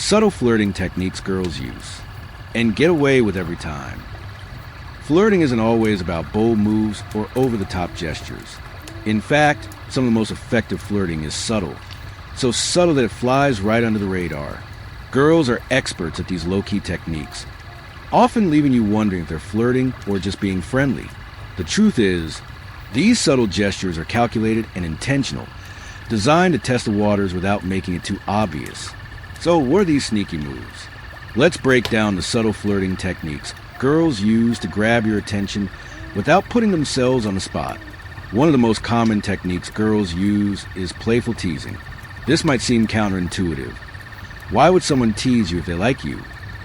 Subtle flirting techniques girls use and get away with every time. Flirting isn't always about bold moves or over-the-top gestures. In fact, some of the most effective flirting is subtle. So subtle that it flies right under the radar. Girls are experts at these low-key techniques, often leaving you wondering if they're flirting or just being friendly. The truth is, these subtle gestures are calculated and intentional, designed to test the waters without making it too obvious. So what are these sneaky moves? Let's break down the subtle flirting techniques girls use to grab your attention without putting themselves on the spot. One of the most common techniques girls use is playful teasing. This might seem counterintuitive. Why would someone tease you if they like you?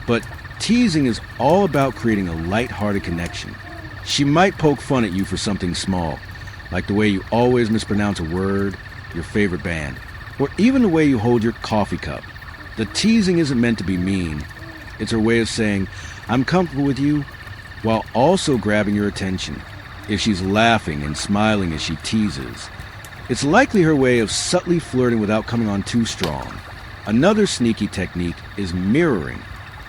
But teasing is all about creating a light-hearted connection. She might poke fun at you for something small, like the way you always mispronounce a word, your favorite band, or even the way you hold your coffee cup. The teasing isn't meant to be mean. It's her way of saying, I'm comfortable with you, while also grabbing your attention. If she's laughing and smiling as she teases, it's likely her way of subtly flirting without coming on too strong. Another sneaky technique is mirroring.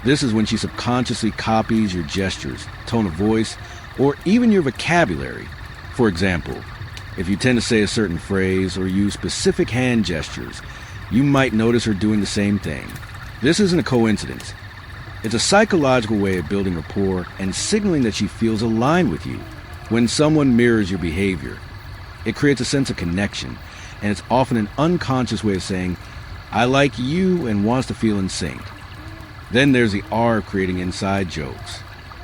This is when she subconsciously copies your gestures, tone of voice, or even your vocabulary. For example, if you tend to say a certain phrase or use specific hand gestures, you might notice her doing the same thing. This isn't a coincidence. It's a psychological way of building rapport and signaling that she feels aligned with you. When someone mirrors your behavior, it creates a sense of connection, and it's often an unconscious way of saying, I like you, and wants to feel in sync. Then there's the art of creating inside jokes.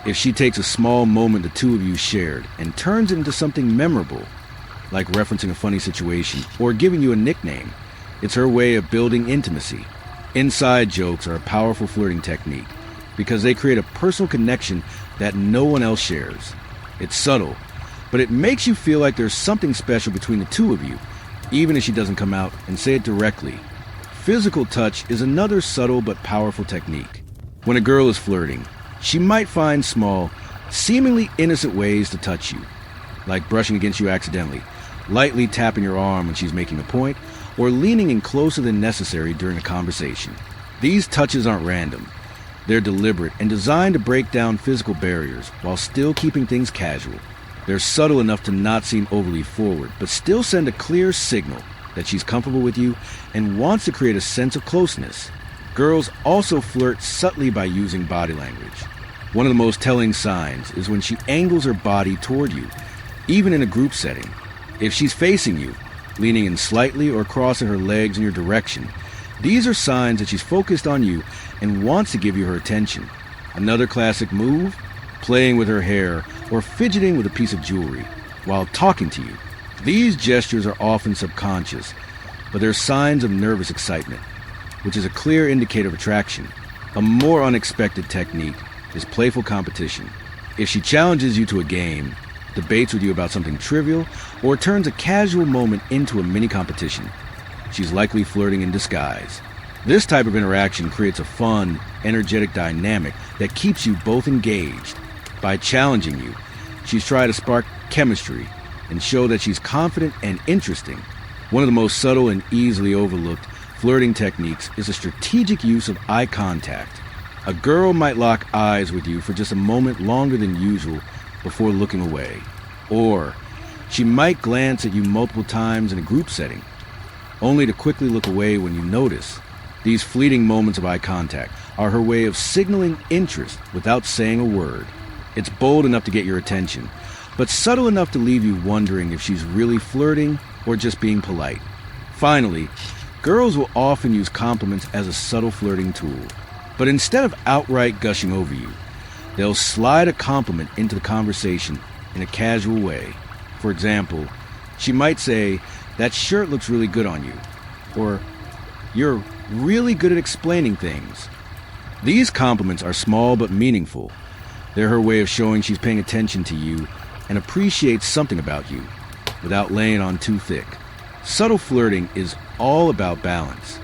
If she takes a small moment the two of you shared and turns it into something memorable, like referencing a funny situation or giving you a nickname, it's her way of building intimacy. Inside jokes are a powerful flirting technique because they create a personal connection that no one else shares. It's subtle, but it makes you feel like there's something special between the two of you, even if she doesn't come out and say it directly. Physical touch is another subtle but powerful technique. When a girl is flirting, she might find small, seemingly innocent ways to touch you, like brushing against you accidentally, lightly tapping your arm when she's making a point, or leaning in closer than necessary during a conversation. These touches aren't random. They're deliberate and designed to break down physical barriers while still keeping things casual. They're subtle enough to not seem overly forward, but still send a clear signal that she's comfortable with you and wants to create a sense of closeness. Girls also flirt subtly by using body language. One of the most telling signs is when she angles her body toward you, even in a group setting. If she's facing you, leaning in slightly or crossing her legs in your direction, these are signs that she's focused on you and wants to give you her attention. Another classic move, playing with her hair or fidgeting with a piece of jewelry while talking to you. These gestures are often subconscious, but they're signs of nervous excitement, which is a clear indicator of attraction. A more unexpected technique is playful competition. If she challenges you to a game, debates with you about something trivial, or turns a casual moment into a mini competition, she's likely flirting in disguise. This type of interaction creates a fun, energetic dynamic that keeps you both engaged. By challenging you, she's trying to spark chemistry and show that she's confident and interesting. One of the most subtle and easily overlooked flirting techniques is a strategic use of eye contact. A girl might lock eyes with you for just a moment longer than usual before looking away. Or she might glance at you multiple times in a group setting, only to quickly look away when you notice. These fleeting moments of eye contact are her way of signaling interest without saying a word. It's bold enough to get your attention, but subtle enough to leave you wondering if she's really flirting or just being polite. Finally, girls will often use compliments as a subtle flirting tool. But instead of outright gushing over you, they'll slide a compliment into the conversation in a casual way. For example, she might say, "That shirt looks really good on you," or "You're really good at explaining things." These compliments are small but meaningful. They're her way of showing she's paying attention to you and appreciates something about you, without laying on too thick. Subtle flirting is all about balance.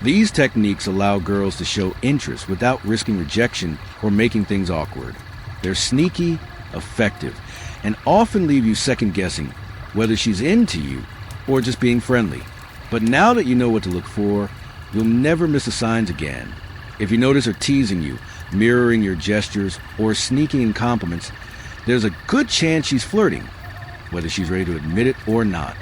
These techniques allow girls to show interest without risking rejection or making things awkward. They're sneaky, effective, and often leave you second-guessing whether she's into you or just being friendly. But now that you know what to look for, you'll never miss the signs again. If you notice her teasing you, mirroring your gestures, or sneaking in compliments, there's a good chance she's flirting, whether she's ready to admit it or not.